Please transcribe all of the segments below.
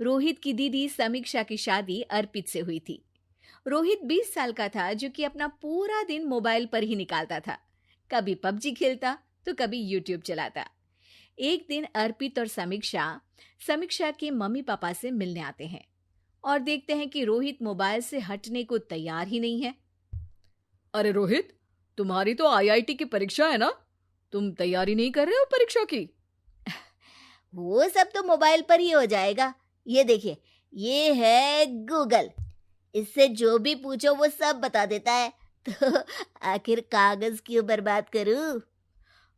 रोहित की दीदी समीक्षा की शादी अर्पित से हुई थी। रोहित 20 साल का था, जो कि अपना पूरा दिन मोबाइल पर ही निकालता था। कभी पबजी खेलता तो कभी यूट्यूब चलाता। एक दिन अर्पित और समीक्षा समीक्षा के मम्मी पापा से मिलने आते हैं और देखते हैं कि रोहित मोबाइल से हटने को तैयार ही नहीं है। अरे रोहित, तुम्हारी तो आईआईटी की परीक्षा है ना? तुम तैयारी नहीं कर रहे हो परीक्षा की? वो सब तो मोबाइल पर ही हो जाएगा। ये देखिए, ये है गूगल। इससे जो भी पूछो वो सब बता देता है। तो आखिर कागज क्यों बर्बाद करूं?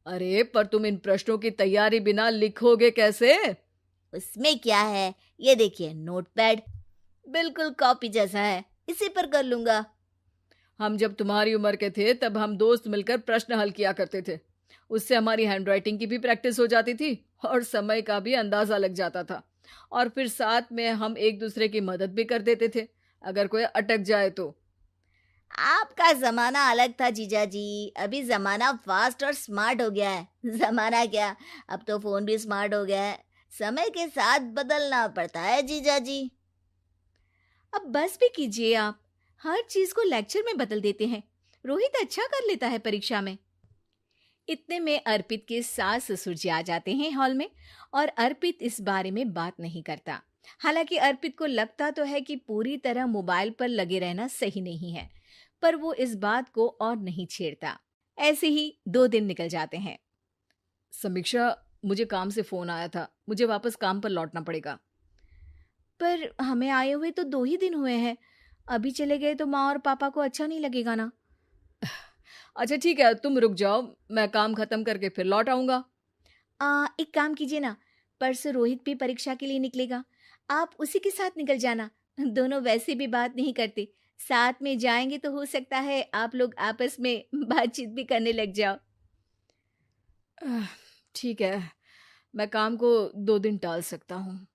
अरे पर तुम इन प्रश्नों की तैयारी बिना लिखोगे कैसे? उसमें क्या है, ये देखिए नोटपैड, बिल्कुल कॉपी जैसा है, इसी पर कर लूंगा। हम जब तुम्हारी उम्र के थे तब हम दोस्त मिलकर प्रश्न हल किया करते थे। उससे हमारी हैंडराइटिंग की भी प्रैक्टिस हो जाती थी और समय का भी अंदाजा लग जाता था। और फिर साथ में हम एक दूसरे की मदद भी कर देते थे अगर कोई अटक जाए तो। आपका जमाना अलग था जीजा जी। अभी जमाना फास्ट और स्मार्ट हो गया है। जमाना क्या, अब तो फोन भी स्मार्ट हो गया है। समय के साथ बदलना पड़ता है जीजा जी। अब बस भी कीजिए आप, हर चीज को लेक्चर में बदल देते हैं। रोहित अच्छा कर लेता है परीक्षा में। इतने में अर्पित के सास ससुर जी आ जाते हैं हॉल में, और अर्पित इस बारे में बात नहीं करता। हालांकि अर्पित को लगता तो है कि पूरी तरह मोबाइल पर लगे रहना सही नहीं है, पर वो इस बात को और नहीं छेड़ता। ऐसे ही 2 दिन निकल जाते हैं। समीक्षा, मुझे काम से फोन आया था, मुझे वापस काम पर लौटना पड़ेगा। पर हमें आए हुए तो 2 ही दिन हुए हैं। अभी चले गए तो माँ और पापा को अच्छा नहीं लगेगा ना। अच्छा ठीक है, तुम रुक जाओ, मैं काम खत्म करके फिर लौट आऊंगा। एक काम कीजिए ना, परसों रोहित भी परीक्षा के लिए निकलेगा, आप उसी के साथ निकल जाना। दोनों वैसे भी बात नहीं करते, साथ में जाएंगे तो हो सकता है आप लोग आपस में बातचीत भी करने लग जाओ। आह, ठीक है, मैं काम को 2 दिन टाल सकता हूँ।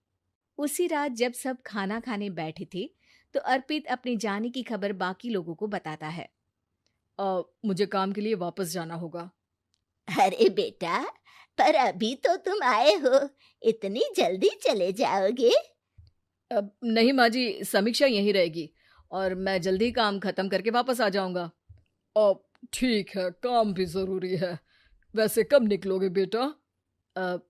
उसी रात जब सब खाना खाने बैठे थे, तो अर्पित अपने जाने की खबर बाकी लोगों को बताता है। मुझे काम के लिए वापस जाना होगा। अरे बेटा, पर अभी तो तुम आए हो, इतनी जल्दी चले जाओगे? नहीं माँ जी, समीक्षा यहीं रहेगी और मैं जल्दी काम खत्म करके वापस आ जाऊंगा। अब ठीक है, काम भी जरूरी है। वैसे कब निकलोगे बेटा?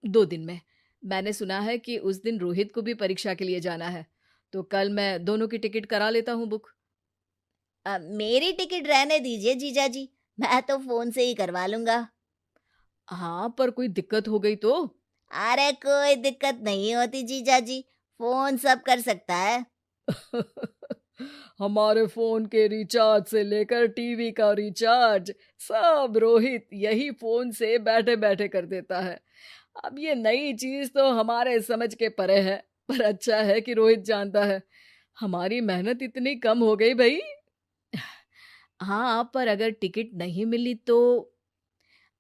2 दिन में। मैंने सुना है कि उस दिन रोहित को भी परीक्षा के लिए जाना है, तो कल मैं दोनों की टिकट करा लेता हूँ बुक। मेरी टिकट रहने दीजिए जीजा जी, मैं तो फोन से ही करवा लूंगा। हाँ, पर कोई दिक्कत हो गई तो? अरे कोई दिक्कत नहीं होती जीजा जी, फोन सब कर सकता है। हमारे फोन के रिचार्ज से लेकर टीवी का रिचार्ज सब रोहित यही फोन से बैठे बैठे कर देता है। अब ये नई चीज तो हमारे समझ के परे है, पर अच्छा है कि रोहित जानता है। हमारी मेहनत इतनी कम हो गई भाई। हाँ, पर अगर टिकट नहीं मिली तो?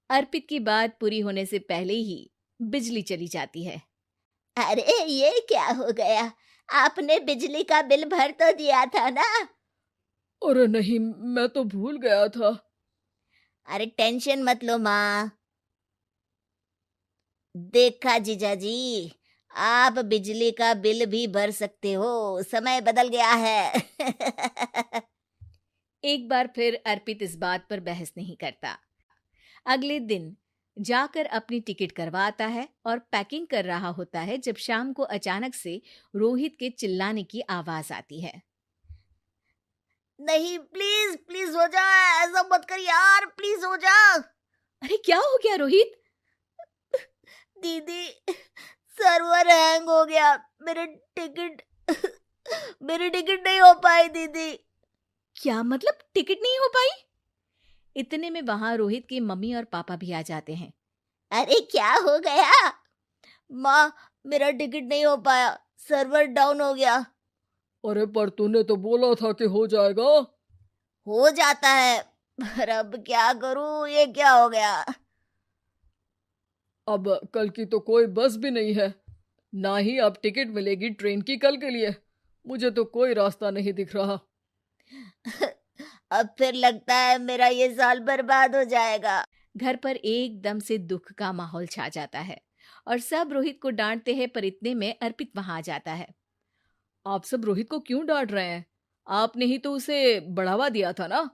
अर्पित की बात पूरी होने से पहले ही बिजली चली जाती है। अरे ये क्या हो गया, आपने बिजली का बिल भर तो दिया था ना? अरे नहीं, मैं तो भूल गया था। अरे टेंशन मत लो माँ। देखा जीजा जी, आप बिजली का बिल भी भर सकते हो, समय बदल गया है। एक बार फिर अर्पित इस बात पर बहस नहीं करता। अगले दिन जाकर अपनी टिकट करवाता है और पैकिंग कर रहा होता है, जब शाम को अचानक से रोहित के चिल्लाने की आवाज आती है। नहीं, प्लीज प्लीज हो जा, ऐसा मत कर यार, प्लीज हो जा। अरे क्या हो गया रोहित? दीदी, सर्वर हैंग हो गया, मेरे टिकट मेरी टिकट नहीं हो पाई दीदी। क्या मतलब टिकट नहीं हो पाई? इतने में वहां रोहित के मम्मी और पापा भी आ जाते हैं। अरे क्या हो गया? माँ, मेरा टिकट नहीं हो पाया, सर्वर डाउन हो गया। अरे पर तूने तो बोला था कि हो जाएगा। हो जाता है, पर अब क्या करूं, ये क्या हो गया? अब कल की तो कोई बस भी नहीं है, ना ही अब टिकट मिलेगी ट्रेन की कल के लिए। मुझे तो कोई रास्ता नहीं दिख रहा। अब फिर लगता है मेरा ये साल बर्बाद हो जाएगा। घर पर एकदम से दुख का माहौल छा जाता है और सब रोहित को डांटते हैं, पर इतने में अर्पित वहां आ जाता है। आप सब रोहित को क्यों डांट रहे हैं? आपने ही तो उसे बढ़ावा दिया था ना।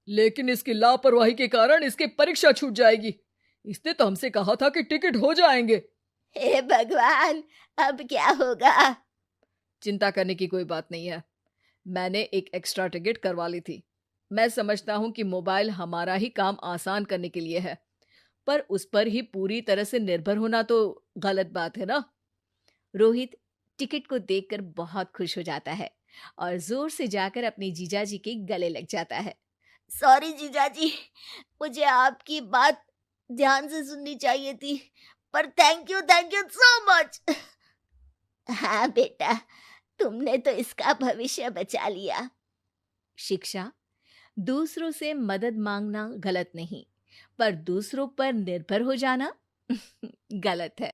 लेकिन इसकी लापरवाही के कारण इसकी परीक्षा छूट जाएगी। इसने तो हमसे कहा था कि टिकट हो जाएंगे। हे भगवान, अब क्या होगा? चिंता करने की कोई बात नहीं है। मैंने एक एक्स्ट्रा टिकट करवा ली थी। मैं समझता हूँ कि मोबाइल हमारा ही काम आसान करने के लिए है, पर उस पर ही पूरी तरह से निर्भर होना तो गलत बात है ना। रोहित टिकट को देखकर बहुत खुश हो जाता है और जोर से जाकर अपने जीजाजी के गले लग जाता है। सॉरी जीजाजी, मुझे आपकी बात ध्यान से सुननी चाहिए थी, पर थैंक यू सो मच। हाँ बेटा, तुमने तो इसका भविष्य बचा लिया। शिक्षा, दूसरों से मदद मांगना गलत नहीं, पर दूसरों पर निर्भर हो जाना गलत है।